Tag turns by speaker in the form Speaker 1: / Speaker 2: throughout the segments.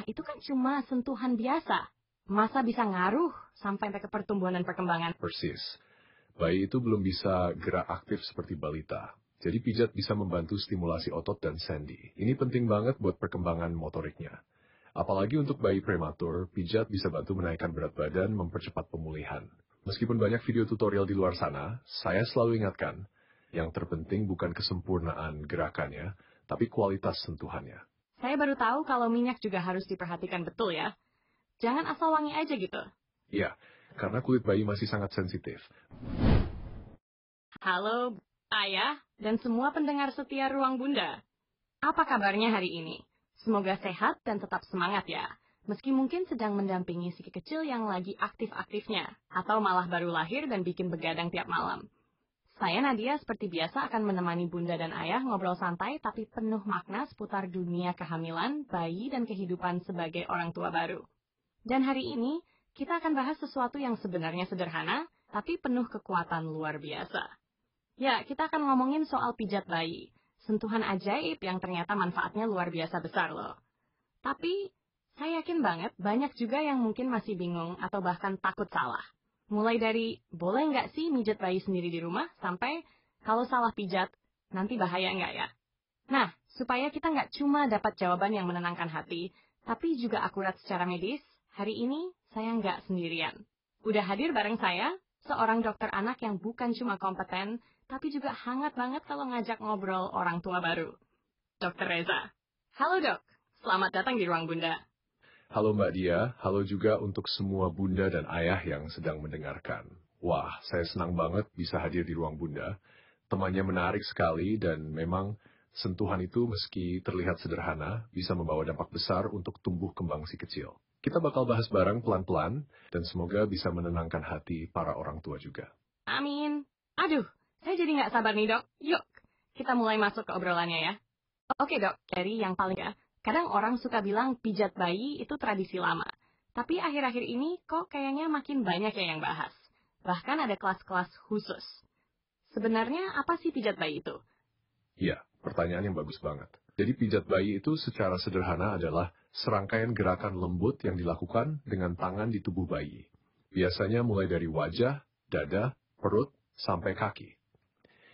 Speaker 1: Itu kan cuma sentuhan biasa. Masa bisa ngaruh sampai ke pertumbuhan dan perkembangan?
Speaker 2: Persis. Bayi itu belum bisa gerak aktif seperti balita. Jadi pijat bisa membantu stimulasi otot dan sendi. Ini penting banget buat perkembangan motoriknya. Apalagi untuk bayi prematur, pijat bisa bantu menaikkan berat badan, mempercepat pemulihan. Meskipun banyak video tutorial di luar sana, saya selalu ingatkan, yang terpenting bukan kesempurnaan gerakannya, tapi kualitas sentuhannya.
Speaker 1: Saya baru tahu kalau minyak juga harus diperhatikan betul ya. Jangan asal wangi aja gitu.
Speaker 2: Iya, karena kulit bayi masih sangat sensitif.
Speaker 1: Halo, Ayah, dan semua pendengar setia Ruang Bunda. Apa kabarnya hari ini? Semoga sehat dan tetap semangat ya. Meski mungkin sedang mendampingi si kecil yang lagi aktif-aktifnya, atau malah baru lahir dan bikin begadang tiap malam. Saya Nadia seperti biasa akan menemani Bunda dan Ayah ngobrol santai tapi penuh makna seputar dunia kehamilan, bayi, dan kehidupan sebagai orang tua baru. Dan hari ini, kita akan bahas sesuatu yang sebenarnya sederhana, tapi penuh kekuatan luar biasa. Ya, kita akan ngomongin soal pijat bayi. Sentuhan ajaib yang ternyata manfaatnya luar biasa besar loh. Tapi, saya yakin banget banyak juga yang mungkin masih bingung atau bahkan takut salah. Mulai dari, boleh nggak sih mijat bayi sendiri di rumah, sampai kalau salah pijat, nanti bahaya nggak ya? Nah, supaya kita nggak cuma dapat jawaban yang menenangkan hati, tapi juga akurat secara medis, hari ini saya nggak sendirian. Udah hadir bareng saya, seorang dokter anak yang bukan cuma kompeten, tapi juga hangat banget kalau ngajak ngobrol orang tua baru. Dr. Reza. Halo dok, selamat datang di Ruang Bunda.
Speaker 2: Halo Mbak Dia, halo juga untuk semua bunda dan ayah yang sedang mendengarkan. Wah, saya senang banget bisa hadir di Ruang Bunda. Temannya menarik sekali dan memang sentuhan itu meski terlihat sederhana, bisa membawa dampak besar untuk tumbuh kembang si kecil. Kita bakal bahas bareng pelan-pelan dan semoga bisa menenangkan hati para orang tua juga.
Speaker 1: Amin. Aduh, saya jadi nggak sabar nih dok. Yuk, kita mulai masuk ke obrolannya ya. Oke dok, dari yang paling ya. Kadang orang suka bilang pijat bayi itu tradisi lama. Tapi akhir-akhir ini kok kayaknya makin banyak yang bahas. Bahkan ada kelas-kelas khusus. Sebenarnya apa sih pijat bayi itu?
Speaker 2: Iya, pertanyaan yang bagus banget. Jadi pijat bayi itu secara sederhana adalah serangkaian gerakan lembut yang dilakukan dengan tangan di tubuh bayi. Biasanya mulai dari wajah, dada, perut, sampai kaki.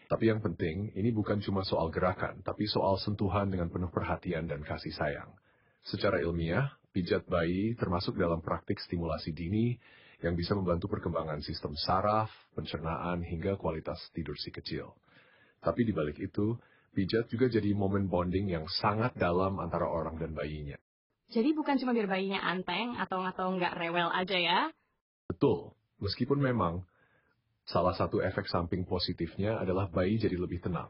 Speaker 2: Tapi yang penting, ini bukan cuma soal gerakan, tapi soal sentuhan dengan penuh perhatian dan kasih sayang. Secara ilmiah, pijat bayi termasuk dalam praktik stimulasi dini yang bisa membantu perkembangan sistem saraf, pencernaan, hingga kualitas tidur si kecil. Tapi di balik itu, pijat juga jadi momen bonding yang sangat dalam antara orang dan bayinya.
Speaker 1: Jadi bukan cuma biar bayinya anteng atau nggak rewel aja ya?
Speaker 2: Betul, meskipun memang salah satu efek samping positifnya adalah bayi jadi lebih tenang.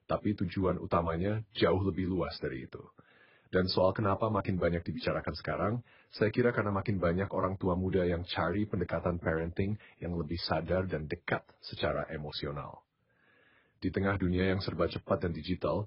Speaker 2: Tapi tujuan utamanya jauh lebih luas dari itu. Dan soal kenapa makin banyak dibicarakan sekarang, saya kira karena makin banyak orang tua muda yang cari pendekatan parenting yang lebih sadar dan dekat secara emosional. Di tengah dunia yang serba cepat dan digital,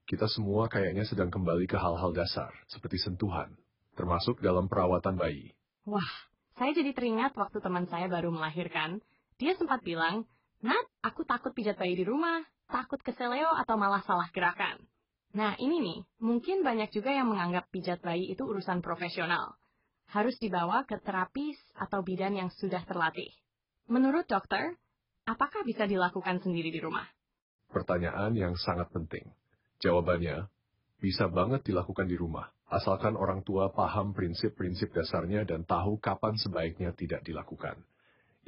Speaker 2: kita semua kayaknya sedang kembali ke hal-hal dasar, seperti sentuhan, termasuk dalam perawatan bayi.
Speaker 1: Wah, saya jadi teringat waktu teman saya baru melahirkan. Dia sempat bilang, Nat, aku takut pijat bayi di rumah, takut keseleo atau malah salah gerakan. Nah ini nih, mungkin banyak juga yang menganggap pijat bayi itu urusan profesional. Harus dibawa ke terapis atau bidan yang sudah terlatih. Menurut dokter, apakah bisa dilakukan sendiri di rumah?
Speaker 2: Pertanyaan yang sangat penting. Jawabannya, bisa banget dilakukan di rumah, asalkan orang tua paham prinsip-prinsip dasarnya dan tahu kapan sebaiknya tidak dilakukan.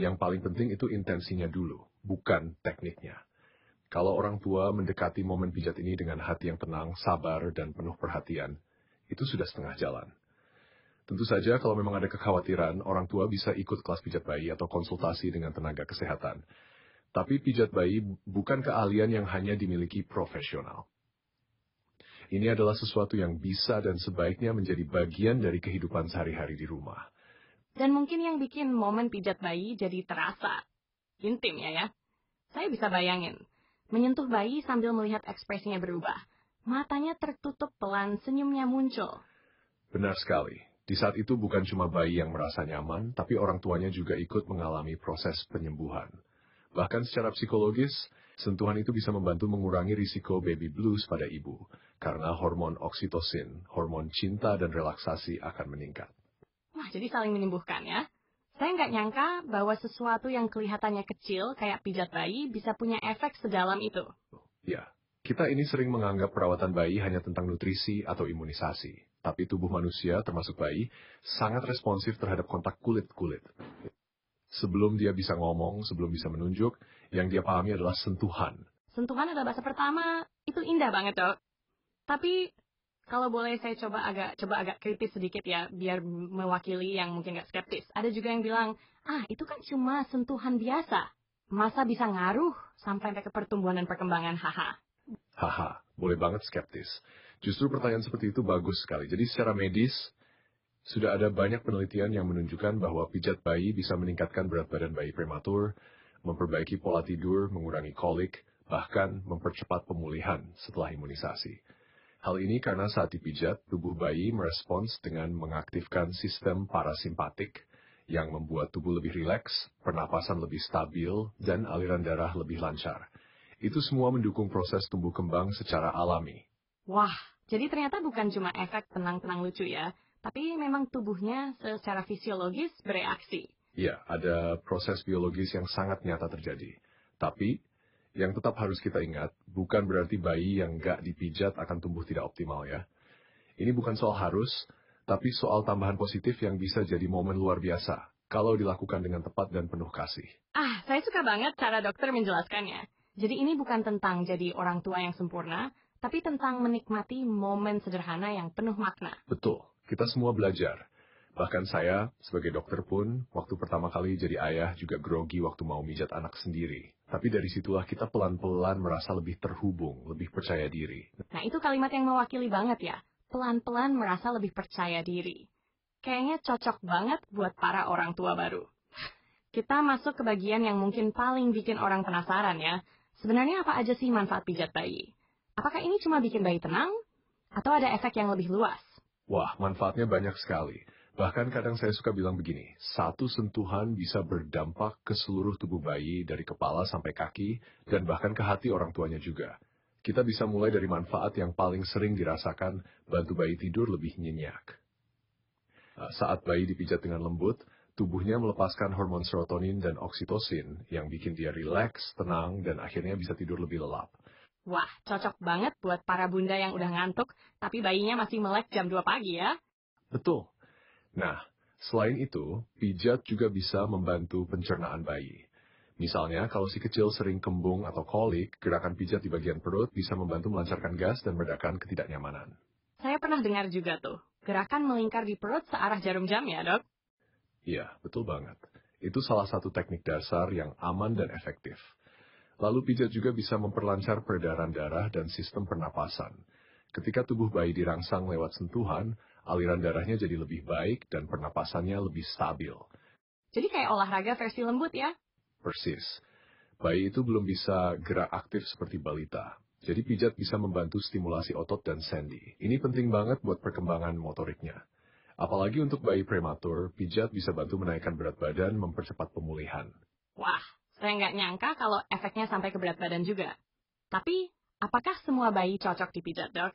Speaker 2: Yang paling penting itu intensinya dulu, bukan tekniknya. Kalau orang tua mendekati momen pijat ini dengan hati yang tenang, sabar, dan penuh perhatian, itu sudah setengah jalan. Tentu saja kalau memang ada kekhawatiran, orang tua bisa ikut kelas pijat bayi atau konsultasi dengan tenaga kesehatan. Tapi pijat bayi bukan keahlian yang hanya dimiliki profesional. Ini adalah sesuatu yang bisa dan sebaiknya menjadi bagian dari kehidupan sehari-hari di rumah.
Speaker 1: Dan mungkin yang bikin momen pijat bayi jadi terasa intim ya. Saya bisa bayangin, menyentuh bayi sambil melihat ekspresinya berubah. Matanya tertutup pelan, senyumnya muncul.
Speaker 2: Benar sekali. Di saat itu bukan cuma bayi yang merasa nyaman, tapi orang tuanya juga ikut mengalami proses penyembuhan. Bahkan secara psikologis, sentuhan itu bisa membantu mengurangi risiko baby blues pada ibu. karena hormon oksitosin, hormon cinta dan relaksasi akan meningkat.
Speaker 1: Wah, jadi saling menyembuhkan ya. Saya nggak nyangka bahwa sesuatu yang kelihatannya kecil, kayak pijat bayi, bisa punya efek sedalam itu.
Speaker 2: Ya, kita ini sering menganggap perawatan bayi hanya tentang nutrisi atau imunisasi. Tapi tubuh manusia, termasuk bayi, sangat responsif terhadap kontak kulit-kulit. Sebelum dia bisa ngomong, sebelum bisa menunjuk, yang dia pahami adalah sentuhan.
Speaker 1: Sentuhan adalah bahasa pertama, itu indah banget, Dok. Tapi, kalau boleh saya coba agak kritis sedikit ya, biar mewakili yang mungkin nggak skeptis. Ada juga yang bilang, itu kan cuma sentuhan biasa. Masa bisa ngaruh sampai ke pertumbuhan dan perkembangan, haha.
Speaker 2: Haha, boleh banget skeptis. Justru pertanyaan seperti itu bagus sekali. Jadi secara medis, sudah ada banyak penelitian yang menunjukkan bahwa pijat bayi bisa meningkatkan berat badan bayi prematur, memperbaiki pola tidur, mengurangi kolik, bahkan mempercepat pemulihan setelah imunisasi. Hal ini karena saat dipijat, tubuh bayi merespons dengan mengaktifkan sistem parasimpatik yang membuat tubuh lebih rileks, pernapasan lebih stabil, dan aliran darah lebih lancar. Itu semua mendukung proses tumbuh kembang secara alami.
Speaker 1: Wah, jadi ternyata bukan cuma efek tenang-tenang lucu ya, tapi memang tubuhnya secara fisiologis bereaksi.
Speaker 2: Ya, ada proses biologis yang sangat nyata terjadi. Tapi, yang tetap harus kita ingat, bukan berarti bayi yang nggak dipijat akan tumbuh tidak optimal ya. Ini bukan soal harus, tapi soal tambahan positif yang bisa jadi momen luar biasa, kalau dilakukan dengan tepat dan penuh kasih.
Speaker 1: Saya suka banget cara dokter menjelaskannya. Jadi ini bukan tentang jadi orang tua yang sempurna, tapi tentang menikmati momen sederhana yang penuh makna.
Speaker 2: Betul, kita semua belajar. Bahkan saya, sebagai dokter pun, waktu pertama kali jadi ayah juga grogi waktu mau mijat anak sendiri. Tapi dari situlah kita pelan-pelan merasa lebih terhubung, lebih percaya diri.
Speaker 1: Nah, itu kalimat yang mewakili banget ya. Pelan-pelan merasa lebih percaya diri. Kayaknya cocok banget buat para orang tua baru. Kita masuk ke bagian yang mungkin paling bikin orang penasaran ya. Sebenarnya apa aja sih manfaat pijat bayi? Apakah ini cuma bikin bayi tenang? Atau ada efek yang lebih luas?
Speaker 2: Wah, manfaatnya banyak sekali. Bahkan kadang saya suka bilang begini, satu sentuhan bisa berdampak ke seluruh tubuh bayi dari kepala sampai kaki dan bahkan ke hati orang tuanya juga. Kita bisa mulai dari manfaat yang paling sering dirasakan, bantu bayi tidur lebih nyenyak. Saat bayi dipijat dengan lembut, tubuhnya melepaskan hormon serotonin dan oksitosin yang bikin dia rileks, tenang, dan akhirnya bisa tidur lebih lelap.
Speaker 1: Wah, cocok banget buat para bunda yang udah ngantuk, tapi bayinya masih melek jam 2 pagi ya.
Speaker 2: Betul. Nah, selain itu, pijat juga bisa membantu pencernaan bayi. Misalnya, kalau si kecil sering kembung atau kolik, gerakan pijat di bagian perut bisa membantu melancarkan gas dan meredakan ketidaknyamanan.
Speaker 1: Saya pernah dengar juga tuh, gerakan melingkar di perut searah jarum jam ya, Dok?
Speaker 2: Iya, betul banget. Itu salah satu teknik dasar yang aman dan efektif. Lalu pijat juga bisa memperlancar peredaran darah dan sistem pernapasan. Ketika tubuh bayi dirangsang lewat sentuhan, aliran darahnya jadi lebih baik dan pernapasannya lebih stabil.
Speaker 1: Jadi kayak olahraga versi lembut ya?
Speaker 2: Persis. Bayi itu belum bisa gerak aktif seperti balita. Jadi pijat bisa membantu stimulasi otot dan sendi. Ini penting banget buat perkembangan motoriknya. Apalagi untuk bayi prematur, pijat bisa bantu menaikkan berat badan, mempercepat pemulihan.
Speaker 1: Wah, saya nggak nyangka kalau efeknya sampai ke berat badan juga. Tapi, apakah semua bayi cocok dipijat, Dok?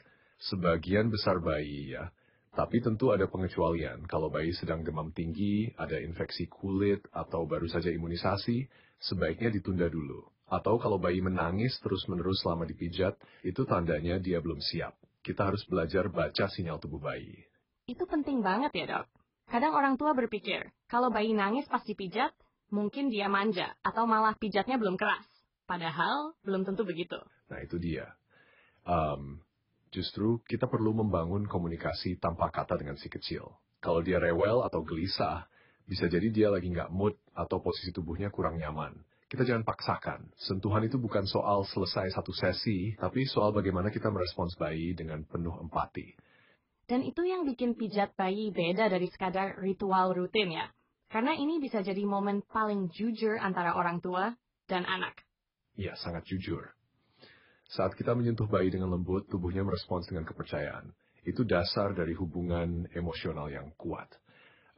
Speaker 2: Sebagian besar bayi ya. Tapi tentu ada pengecualian. Kalau bayi sedang demam tinggi, ada infeksi kulit, atau baru saja imunisasi, sebaiknya ditunda dulu. Atau kalau bayi menangis terus-menerus selama dipijat, itu tandanya dia belum siap. Kita harus belajar baca sinyal tubuh bayi.
Speaker 1: Itu penting banget ya, Dok. Kadang orang tua berpikir, kalau bayi nangis pas dipijat, mungkin dia manja, atau malah pijatnya belum keras. Padahal, belum tentu begitu.
Speaker 2: Nah, itu dia. Justru kita perlu membangun komunikasi tanpa kata dengan si kecil. Kalau dia rewel atau gelisah, bisa jadi dia lagi nggak mood atau posisi tubuhnya kurang nyaman. Kita jangan paksakan. Sentuhan itu bukan soal selesai satu sesi, tapi soal bagaimana kita merespons bayi dengan penuh empati.
Speaker 1: Dan itu yang bikin pijat bayi beda dari sekadar ritual rutin ya. Karena ini bisa jadi momen paling jujur antara orang tua dan anak.
Speaker 2: Iya, sangat jujur. Saat kita menyentuh bayi dengan lembut, tubuhnya merespons dengan kepercayaan. Itu dasar dari hubungan emosional yang kuat.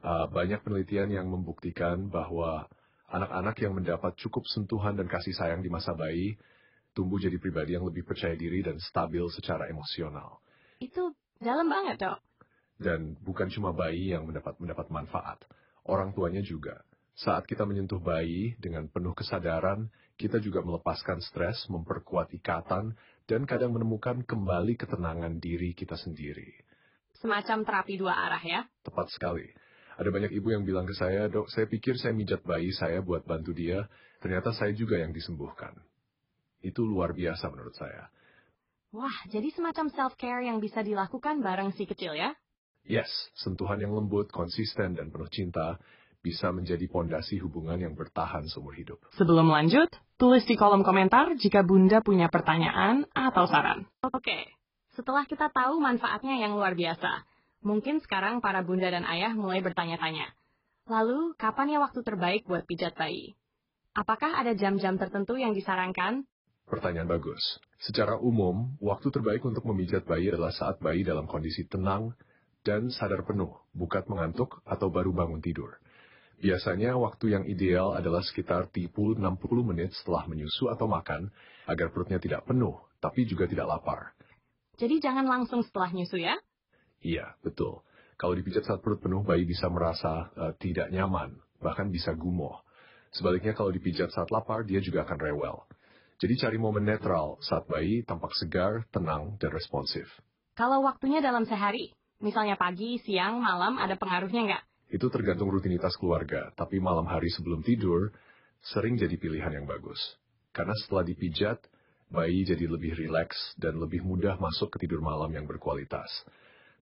Speaker 2: Banyak penelitian yang membuktikan bahwa anak-anak yang mendapat cukup sentuhan dan kasih sayang di masa bayi, tumbuh jadi pribadi yang lebih percaya diri dan stabil secara emosional.
Speaker 1: Itu dalam banget, Dok.
Speaker 2: Dan bukan cuma bayi yang mendapat manfaat, orang tuanya juga. Saat kita menyentuh bayi dengan penuh kesadaran, kita juga melepaskan stres, memperkuat ikatan, dan kadang menemukan kembali ketenangan diri kita sendiri.
Speaker 1: Semacam terapi dua arah ya.
Speaker 2: Tepat sekali. Ada banyak ibu yang bilang ke saya, "Dok, saya pikir saya mijat bayi saya buat bantu dia, ternyata saya juga yang disembuhkan." Itu luar biasa menurut saya.
Speaker 1: Wah, jadi semacam self-care yang bisa dilakukan bareng si kecil ya?
Speaker 2: Yes, sentuhan yang lembut, konsisten, dan penuh cinta bisa menjadi pondasi hubungan yang bertahan seumur hidup.
Speaker 1: Sebelum lanjut, tulis di kolom komentar jika Bunda punya pertanyaan atau saran. Oke, setelah kita tahu manfaatnya yang luar biasa, mungkin sekarang para bunda dan ayah mulai bertanya-tanya. Lalu, kapan ya waktu terbaik buat pijat bayi? Apakah ada jam-jam tertentu yang disarankan?
Speaker 2: Pertanyaan bagus. Secara umum, waktu terbaik untuk memijat bayi adalah saat bayi dalam kondisi tenang dan sadar penuh, bukan mengantuk atau baru bangun tidur. Biasanya waktu yang ideal adalah sekitar 30-60 menit setelah menyusu atau makan, agar perutnya tidak penuh, tapi juga tidak lapar.
Speaker 1: Jadi jangan langsung setelah nyusu ya?
Speaker 2: Iya, betul. Kalau dipijat saat perut penuh, bayi bisa merasa tidak nyaman, bahkan bisa gumoh. Sebaliknya kalau dipijat saat lapar, dia juga akan rewel. Jadi cari momen netral saat bayi tampak segar, tenang, dan responsif.
Speaker 1: Kalau waktunya dalam sehari, misalnya pagi, siang, malam, ada pengaruhnya nggak?
Speaker 2: Itu tergantung rutinitas keluarga, tapi malam hari sebelum tidur sering jadi pilihan yang bagus. Karena setelah dipijat, bayi jadi lebih rileks dan lebih mudah masuk ke tidur malam yang berkualitas.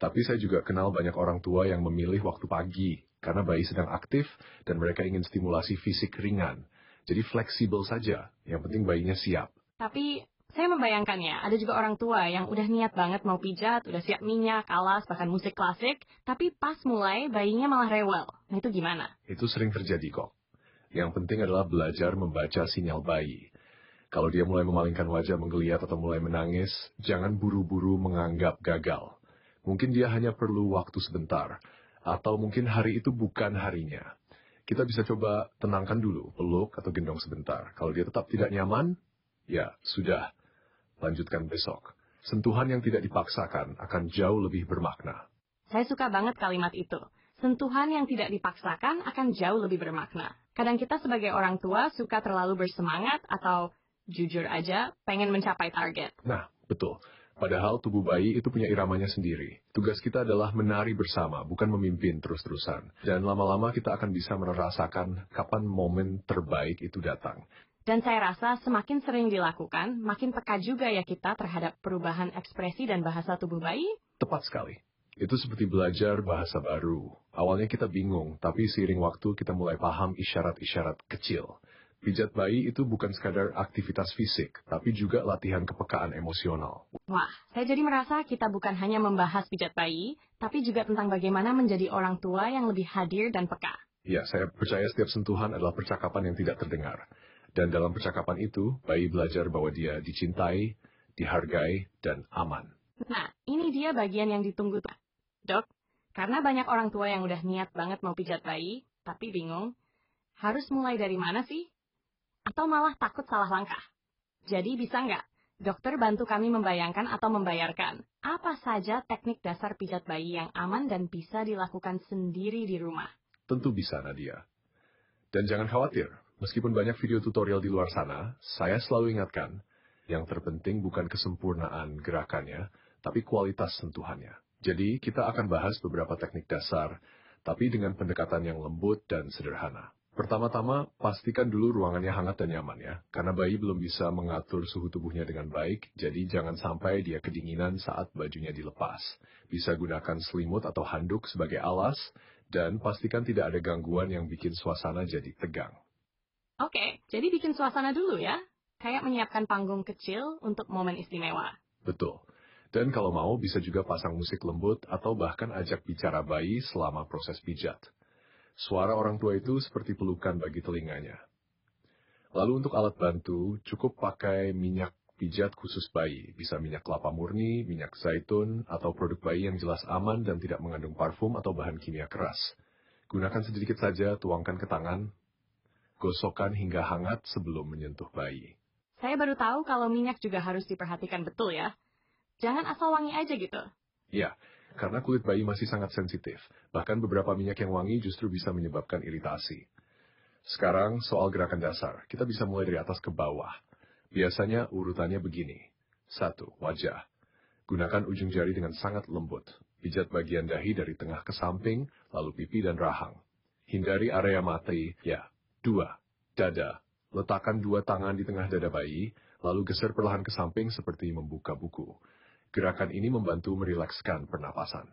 Speaker 2: Tapi saya juga kenal banyak orang tua yang memilih waktu pagi, karena bayi sedang aktif dan mereka ingin stimulasi fisik ringan. Jadi fleksibel saja, yang penting bayinya siap.
Speaker 1: Tapi saya membayangkannya, ada juga orang tua yang udah niat banget mau pijat, udah siap minyak, alas, bahkan musik klasik, tapi pas mulai bayinya malah rewel. Nah itu gimana?
Speaker 2: Itu sering terjadi kok. Yang penting adalah belajar membaca sinyal bayi. Kalau dia mulai memalingkan wajah menggeliat atau mulai menangis, jangan buru-buru menganggap gagal. Mungkin dia hanya perlu waktu sebentar, atau mungkin hari itu bukan harinya. Kita bisa coba tenangkan dulu, peluk atau gendong sebentar. Kalau dia tetap tidak nyaman, ya sudah, lanjutkan besok. Sentuhan yang tidak dipaksakan akan jauh lebih bermakna.
Speaker 1: Saya suka banget kalimat itu. Sentuhan yang tidak dipaksakan akan jauh lebih bermakna. Kadang kita sebagai orang tua suka terlalu bersemangat atau jujur aja pengen mencapai target.
Speaker 2: Nah, betul. Padahal tubuh bayi itu punya iramanya sendiri. Tugas kita adalah menari bersama, bukan memimpin terus-terusan. Dan lama-lama kita akan bisa merasakan kapan momen terbaik itu datang.
Speaker 1: Dan saya rasa semakin sering dilakukan, makin peka juga ya kita terhadap perubahan ekspresi dan bahasa tubuh bayi.
Speaker 2: Tepat sekali. Itu seperti belajar bahasa baru. Awalnya kita bingung, tapi seiring waktu kita mulai paham isyarat-isyarat kecil. Pijat bayi itu bukan sekadar aktivitas fisik, tapi juga latihan kepekaan emosional.
Speaker 1: Wah, saya jadi merasa kita bukan hanya membahas pijat bayi, tapi juga tentang bagaimana menjadi orang tua yang lebih hadir dan peka.
Speaker 2: Ya, saya percaya setiap sentuhan adalah percakapan yang tidak terdengar. Dan dalam percakapan itu, bayi belajar bahwa dia dicintai, dihargai, dan aman.
Speaker 1: Nah, ini dia bagian yang ditunggu. Dok, karena banyak orang tua yang udah niat banget mau pijat bayi, tapi bingung, harus mulai dari mana sih? Atau malah takut salah langkah. Jadi bisa nggak dokter bantu kami membayangkan atau membayarkan apa saja teknik dasar pijat bayi yang aman dan bisa dilakukan sendiri di rumah?
Speaker 2: Tentu bisa, Nadia. Dan jangan khawatir, meskipun banyak video tutorial di luar sana, saya selalu ingatkan, yang terpenting bukan kesempurnaan gerakannya, tapi kualitas sentuhannya. Jadi kita akan bahas beberapa teknik dasar, tapi dengan pendekatan yang lembut dan sederhana. Pertama-tama, pastikan dulu ruangannya hangat dan nyaman ya, karena bayi belum bisa mengatur suhu tubuhnya dengan baik, jadi jangan sampai dia kedinginan saat bajunya dilepas. Bisa gunakan selimut atau handuk sebagai alas, dan pastikan tidak ada gangguan yang bikin suasana jadi tegang.
Speaker 1: Oke, jadi bikin suasana dulu ya, kayak menyiapkan panggung kecil untuk momen istimewa.
Speaker 2: Betul. Dan kalau mau, bisa juga pasang musik lembut atau bahkan ajak bicara bayi selama proses pijat. Suara orang tua itu seperti pelukan bagi telinganya. Lalu untuk alat bantu, cukup pakai minyak pijat khusus bayi. Bisa minyak kelapa murni, minyak zaitun, atau produk bayi yang jelas aman dan tidak mengandung parfum atau bahan kimia keras. Gunakan sedikit saja, tuangkan ke tangan, gosokkan hingga hangat sebelum menyentuh bayi.
Speaker 1: Saya baru tahu kalau minyak juga harus diperhatikan betul ya. Jangan asal wangi aja gitu.
Speaker 2: Ya, karena kulit bayi masih sangat sensitif. Bahkan beberapa minyak yang wangi justru bisa menyebabkan iritasi. Sekarang soal gerakan dasar, kita bisa mulai dari atas ke bawah. Biasanya urutannya begini. 1. Wajah. Gunakan ujung jari dengan sangat lembut. Pijat bagian dahi dari tengah ke samping, lalu pipi dan rahang. Hindari area mata. Ya. 2. Dada. Letakkan 2 tangan di tengah dada bayi, lalu geser perlahan ke samping seperti membuka buku. Gerakan ini membantu merilekskan pernapasan.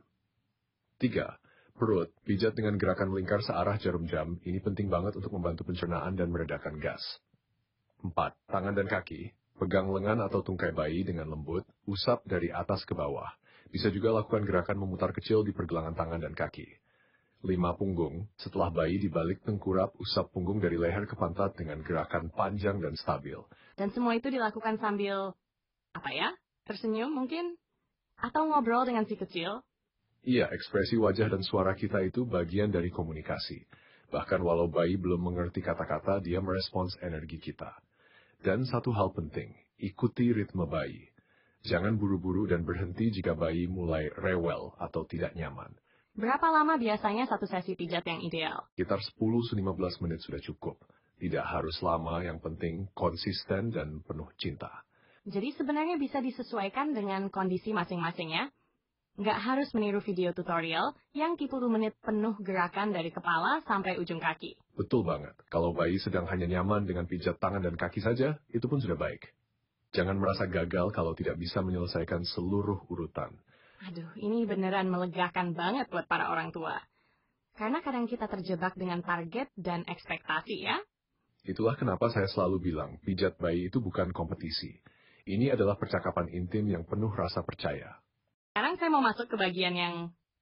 Speaker 2: 3. Perut. Pijat dengan gerakan melingkar searah jarum jam. Ini penting banget untuk membantu pencernaan dan meredakan gas. 4. Tangan dan kaki. Pegang lengan atau tungkai bayi dengan lembut, usap dari atas ke bawah. Bisa juga lakukan gerakan memutar kecil di pergelangan tangan dan kaki. 5. Punggung. Setelah bayi dibalik tengkurap, usap punggung dari leher ke pantat dengan gerakan panjang dan stabil.
Speaker 1: Dan semua itu dilakukan sambil, tersenyum mungkin? Atau ngobrol dengan si kecil?
Speaker 2: Iya, ekspresi wajah dan suara kita itu bagian dari komunikasi. Bahkan walau bayi belum mengerti kata-kata, dia merespons energi kita. Dan satu hal penting, ikuti ritme bayi. Jangan buru-buru dan berhenti jika bayi mulai rewel atau tidak nyaman.
Speaker 1: Berapa lama biasanya satu sesi pijat yang ideal?
Speaker 2: Sekitar 10-15 menit sudah cukup. Tidak harus lama, yang penting konsisten dan penuh cinta.
Speaker 1: Jadi sebenarnya bisa disesuaikan dengan kondisi masing-masing ya? Nggak harus meniru video tutorial yang 30 menit penuh gerakan dari kepala sampai ujung kaki.
Speaker 2: Betul banget. Kalau bayi sedang hanya nyaman dengan pijat tangan dan kaki saja, itu pun sudah baik. Jangan merasa gagal kalau tidak bisa menyelesaikan seluruh urutan.
Speaker 1: Aduh, ini beneran melegakan banget buat para orang tua. Karena kadang kita terjebak dengan target dan ekspektasi ya.
Speaker 2: Itulah kenapa saya selalu bilang, pijat bayi itu bukan kompetisi. Ini adalah percakapan intim yang penuh rasa percaya.
Speaker 1: Sekarang saya mau masuk ke bagian yang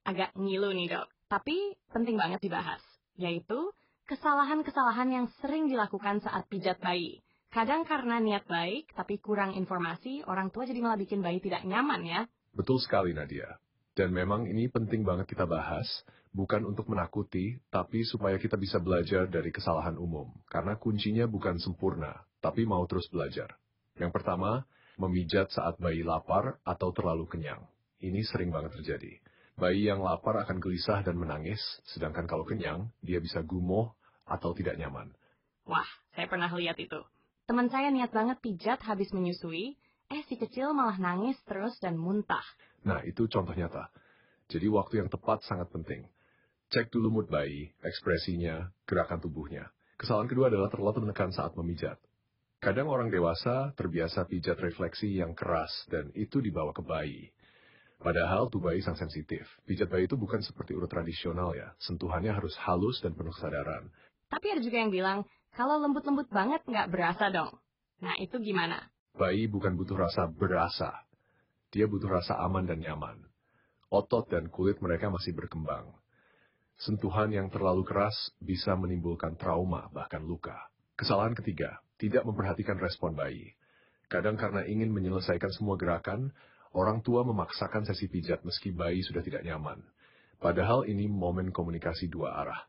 Speaker 1: agak ngilu nih dok, tapi penting banget dibahas, yaitu kesalahan-kesalahan yang sering dilakukan saat pijat bayi. Kadang karena niat baik, tapi kurang informasi, orang tua jadi malah bikin bayi tidak nyaman ya.
Speaker 2: Betul sekali Nadia. Dan memang ini penting banget kita bahas, bukan untuk menakuti, tapi supaya kita bisa belajar dari kesalahan umum. Karena kuncinya bukan sempurna, tapi mau terus belajar. Yang pertama, memijat saat bayi lapar atau terlalu kenyang. Ini sering banget terjadi. Bayi yang lapar akan gelisah dan menangis, sedangkan kalau kenyang, dia bisa gumoh atau tidak nyaman.
Speaker 1: Wah, saya pernah lihat itu. Teman saya niat banget pijat habis menyusui, si kecil malah nangis terus dan muntah.
Speaker 2: Nah, itu contoh nyata. Jadi waktu yang tepat sangat penting. Cek dulu mood bayi, ekspresinya, gerakan tubuhnya. Kesalahan kedua adalah terlalu menekan saat memijat. Kadang orang dewasa terbiasa pijat refleksi yang keras, dan itu dibawa ke bayi. Padahal tubuh bayi sangat sensitif. Pijat bayi itu bukan seperti urut tradisional ya. Sentuhannya harus halus dan penuh kesadaran.
Speaker 1: Tapi ada juga yang bilang, kalau lembut-lembut banget nggak berasa dong. Nah itu gimana?
Speaker 2: Bayi bukan butuh rasa berasa. Dia butuh rasa aman dan nyaman. Otot dan kulit mereka masih berkembang. Sentuhan yang terlalu keras bisa menimbulkan trauma, bahkan luka. Kesalahan ketiga, tidak memperhatikan respon bayi. Kadang karena ingin menyelesaikan semua gerakan, orang tua memaksakan sesi pijat meski bayi sudah tidak nyaman. Padahal ini momen komunikasi dua arah.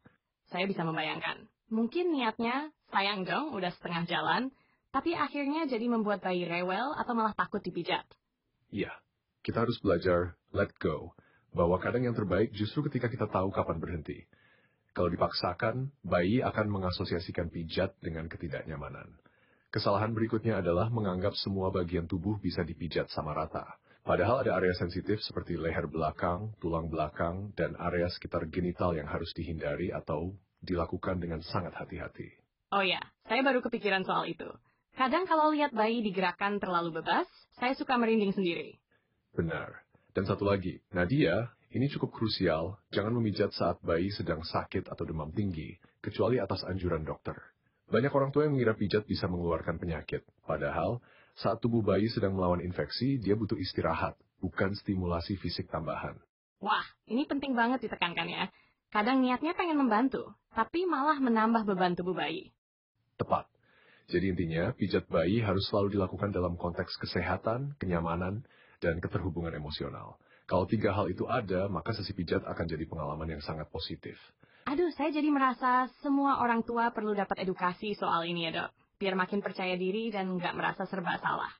Speaker 1: Saya bisa membayangkan. Mungkin niatnya, sayang dong, udah setengah jalan, tapi akhirnya jadi membuat bayi rewel atau malah takut dipijat.
Speaker 2: Iya, kita harus belajar let go, bahwa kadang yang terbaik justru ketika kita tahu kapan berhenti. Kalau dipaksakan, bayi akan mengasosiasikan pijat dengan ketidaknyamanan. Kesalahan berikutnya adalah menganggap semua bagian tubuh bisa dipijat sama rata. Padahal ada area sensitif seperti leher belakang, tulang belakang, dan area sekitar genital yang harus dihindari atau dilakukan dengan sangat hati-hati.
Speaker 1: Oh ya, saya baru kepikiran soal itu. Kadang kalau lihat bayi digerakkan terlalu bebas, saya suka merinding sendiri.
Speaker 2: Benar. Dan satu lagi, Nadia, ini cukup krusial, jangan memijat saat bayi sedang sakit atau demam tinggi, kecuali atas anjuran dokter. Banyak orang tua yang mengira pijat bisa mengeluarkan penyakit, padahal saat tubuh bayi sedang melawan infeksi, dia butuh istirahat, bukan stimulasi fisik tambahan.
Speaker 1: Wah, ini penting banget ditekankan ya. Kadang niatnya pengen membantu, tapi malah menambah beban tubuh bayi.
Speaker 2: Tepat. Jadi intinya, pijat bayi harus selalu dilakukan dalam konteks kesehatan, kenyamanan, dan keterhubungan emosional. Kalau 3 hal itu ada, maka sesi pijat akan jadi pengalaman yang sangat positif.
Speaker 1: Aduh, saya jadi merasa semua orang tua perlu dapat edukasi soal ini ya dok. biar makin percaya diri dan nggak merasa serba salah.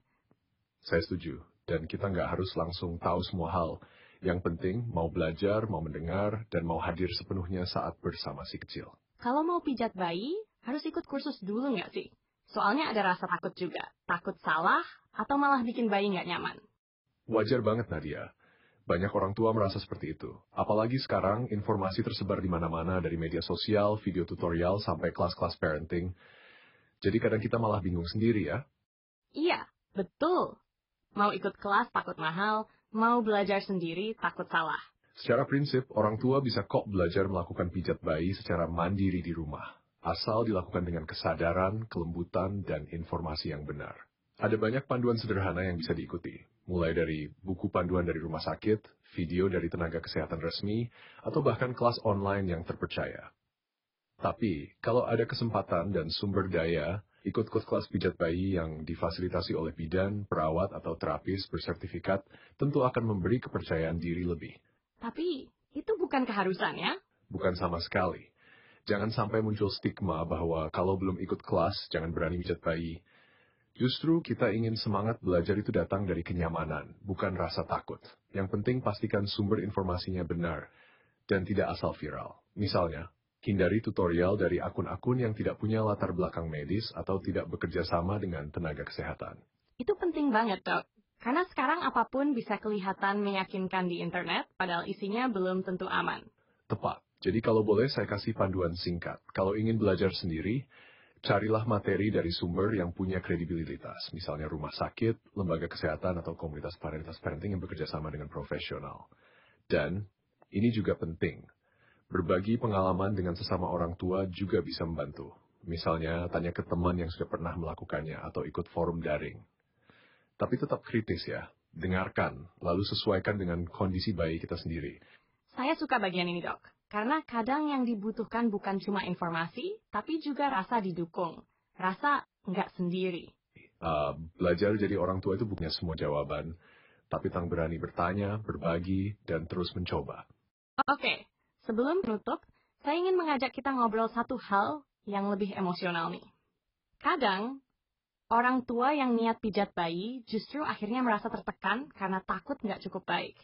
Speaker 2: Saya setuju, dan kita nggak harus langsung tahu semua hal. Yang penting mau belajar, mau mendengar, dan mau hadir sepenuhnya saat bersama si kecil.
Speaker 1: Kalau mau pijat bayi, harus ikut kursus dulu nggak sih? Soalnya ada rasa takut juga. Takut salah, atau malah bikin bayi nggak nyaman.
Speaker 2: Wajar banget, Nadia. Banyak orang tua merasa seperti itu. Apalagi sekarang, informasi tersebar di mana-mana dari media sosial, video tutorial, sampai kelas-kelas parenting. Jadi kadang kita malah bingung sendiri ya.
Speaker 1: Iya, betul. Mau ikut kelas takut mahal, mau belajar sendiri takut salah.
Speaker 2: Secara prinsip, orang tua bisa kok belajar melakukan pijat bayi secara mandiri di rumah. Asal dilakukan dengan kesadaran, kelembutan, dan informasi yang benar. Ada banyak panduan sederhana yang bisa diikuti, mulai dari buku panduan dari rumah sakit, video dari tenaga kesehatan resmi, atau bahkan kelas online yang terpercaya. Tapi, kalau ada kesempatan dan sumber daya, ikut kelas pijat bayi yang difasilitasi oleh bidan, perawat, atau terapis bersertifikat, tentu akan memberi kepercayaan diri lebih.
Speaker 1: Tapi, itu bukan keharusan ya?
Speaker 2: Bukan sama sekali. Jangan sampai muncul stigma bahwa kalau belum ikut kelas, jangan berani pijat bayi. Justru kita ingin semangat belajar itu datang dari kenyamanan, bukan rasa takut. Yang penting pastikan sumber informasinya benar dan tidak asal viral. Misalnya, hindari tutorial dari akun-akun yang tidak punya latar belakang medis atau tidak bekerja sama dengan tenaga kesehatan.
Speaker 1: Itu penting banget, Dok. Karena sekarang apapun bisa kelihatan meyakinkan di internet, padahal isinya belum tentu aman.
Speaker 2: Tepat. Jadi kalau boleh saya kasih panduan singkat. Kalau ingin belajar sendiri, carilah materi dari sumber yang punya kredibilitas, misalnya rumah sakit, lembaga kesehatan, atau komunitas parenting yang bekerja sama dengan profesional. Dan, ini juga penting, berbagi pengalaman dengan sesama orang tua juga bisa membantu. Misalnya, tanya ke teman yang sudah pernah melakukannya, atau ikut forum daring. Tapi tetap kritis ya, dengarkan, lalu sesuaikan dengan kondisi bayi kita sendiri.
Speaker 1: Saya suka bagian ini, Dok. Karena kadang yang dibutuhkan bukan cuma informasi, tapi juga rasa didukung. Rasa nggak sendiri.
Speaker 2: Belajar jadi orang tua itu bukannya semua jawaban, tapi tentang berani bertanya, berbagi, dan terus mencoba.
Speaker 1: Oke, sebelum menutup, saya ingin mengajak kita ngobrol satu hal yang lebih emosional nih. Kadang, orang tua yang niat pijat bayi justru akhirnya merasa tertekan karena takut nggak cukup baik.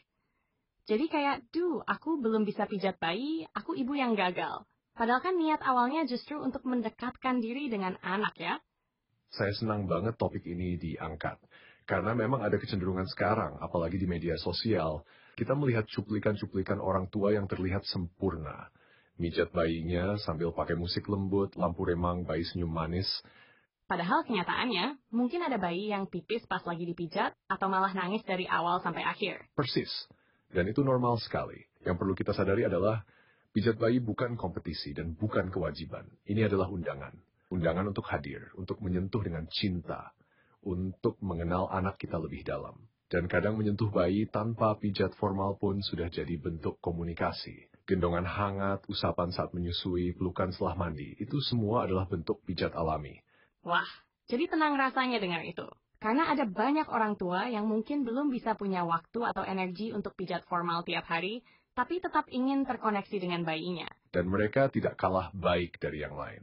Speaker 1: Jadi kayak, aku belum bisa pijat bayi, aku ibu yang gagal. Padahal kan niat awalnya justru untuk mendekatkan diri dengan anak ya.
Speaker 2: Saya senang banget topik ini diangkat. Karena memang ada kecenderungan sekarang, apalagi di media sosial, kita melihat cuplikan-cuplikan orang tua yang terlihat sempurna. Mijat bayinya sambil pakai musik lembut, lampu remang, bayi senyum manis.
Speaker 1: Padahal kenyataannya, mungkin ada bayi yang pipis pas lagi dipijat, atau malah nangis dari awal sampai akhir.
Speaker 2: Persis. Dan itu normal sekali. Yang perlu kita sadari adalah, pijat bayi bukan kompetisi dan bukan kewajiban. Ini adalah undangan. Undangan untuk hadir, untuk menyentuh dengan cinta, untuk mengenal anak kita lebih dalam. Dan kadang menyentuh bayi tanpa pijat formal pun sudah jadi bentuk komunikasi. Gendongan hangat, usapan saat menyusui, pelukan setelah mandi, itu semua adalah bentuk pijat alami.
Speaker 1: Wah, jadi tenang rasanya dengar itu. Karena ada banyak orang tua yang mungkin belum bisa punya waktu atau energi untuk pijat formal tiap hari, tapi tetap ingin terkoneksi dengan bayinya.
Speaker 2: Dan mereka tidak kalah baik dari yang lain.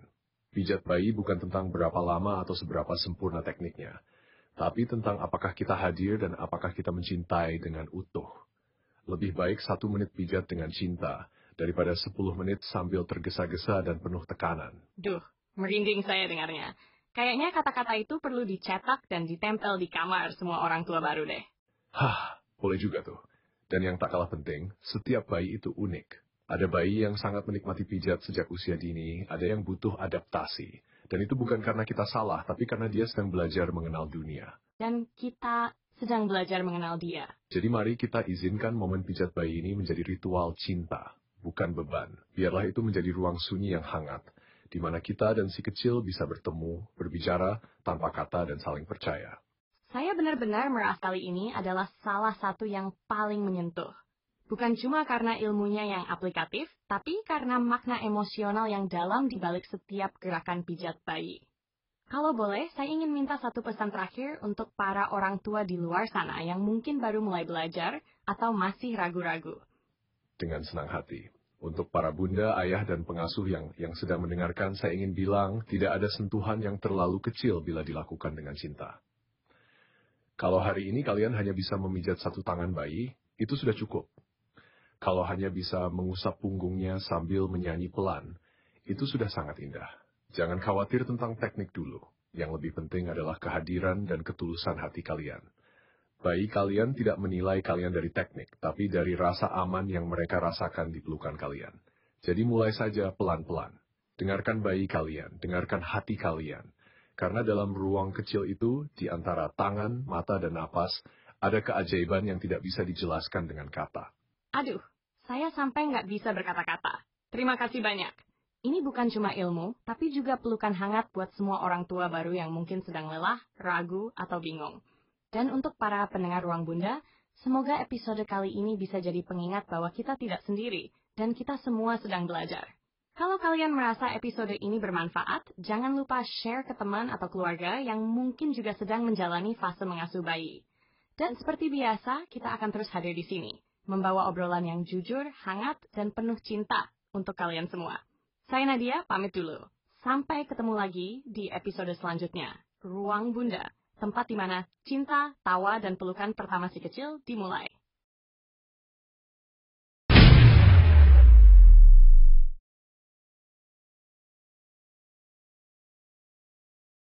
Speaker 2: Pijat bayi bukan tentang berapa lama atau seberapa sempurna tekniknya, tapi tentang apakah kita hadir dan apakah kita mencintai dengan utuh. Lebih baik 1 menit pijat dengan cinta, daripada 10 menit sambil tergesa-gesa dan penuh tekanan.
Speaker 1: Merinding saya dengarnya. Kayaknya kata-kata itu perlu dicetak dan ditempel di kamar semua orang tua baru deh.
Speaker 2: Boleh juga tuh. Dan yang tak kalah penting, setiap bayi itu unik. Ada bayi yang sangat menikmati pijat sejak usia dini, ada yang butuh adaptasi. Dan itu bukan karena kita salah, tapi karena dia sedang belajar mengenal dunia.
Speaker 1: Dan kita sedang belajar mengenal dia.
Speaker 2: Jadi mari kita izinkan momen pijat bayi ini menjadi ritual cinta, bukan beban. Biarlah itu menjadi ruang sunyi yang hangat, di mana kita dan si kecil bisa bertemu, berbicara, tanpa kata dan saling percaya.
Speaker 1: Saya benar-benar merasa kali ini adalah salah satu yang paling menyentuh. Bukan cuma karena ilmunya yang aplikatif, tapi karena makna emosional yang dalam di balik setiap gerakan pijat bayi. Kalau boleh, saya ingin minta satu pesan terakhir untuk para orang tua di luar sana yang mungkin baru mulai belajar atau masih ragu-ragu.
Speaker 2: Dengan senang hati. Untuk para bunda, ayah, dan pengasuh yang sedang mendengarkan, saya ingin bilang, tidak ada sentuhan yang terlalu kecil bila dilakukan dengan cinta. Kalau hari ini kalian hanya bisa memijat satu tangan bayi, itu sudah cukup. Kalau hanya bisa mengusap punggungnya sambil menyanyi pelan, itu sudah sangat indah. Jangan khawatir tentang teknik dulu. Yang lebih penting adalah kehadiran dan ketulusan hati kalian. Bayi kalian tidak menilai kalian dari teknik, tapi dari rasa aman yang mereka rasakan di pelukan kalian. Jadi mulai saja pelan-pelan. Dengarkan bayi kalian, dengarkan hati kalian. Karena dalam ruang kecil itu, di antara tangan, mata, dan napas, ada keajaiban yang tidak bisa dijelaskan dengan kata.
Speaker 1: Aduh, saya sampai nggak bisa berkata-kata. Terima kasih banyak. Ini bukan cuma ilmu, tapi juga pelukan hangat buat semua orang tua baru yang mungkin sedang lelah, ragu, atau bingung. Dan untuk para pendengar Ruang Bunda, semoga episode kali ini bisa jadi pengingat bahwa kita tidak sendiri, dan kita semua sedang belajar. Kalau kalian merasa episode ini bermanfaat, jangan lupa share ke teman atau keluarga yang mungkin juga sedang menjalani fase mengasuh bayi. Dan seperti biasa, kita akan terus hadir di sini, membawa obrolan yang jujur, hangat, dan penuh cinta untuk kalian semua. Saya Nadia, pamit dulu. Sampai ketemu lagi di episode selanjutnya, Ruang Bunda. Tempat di mana cinta, tawa, dan pelukan pertama si kecil dimulai.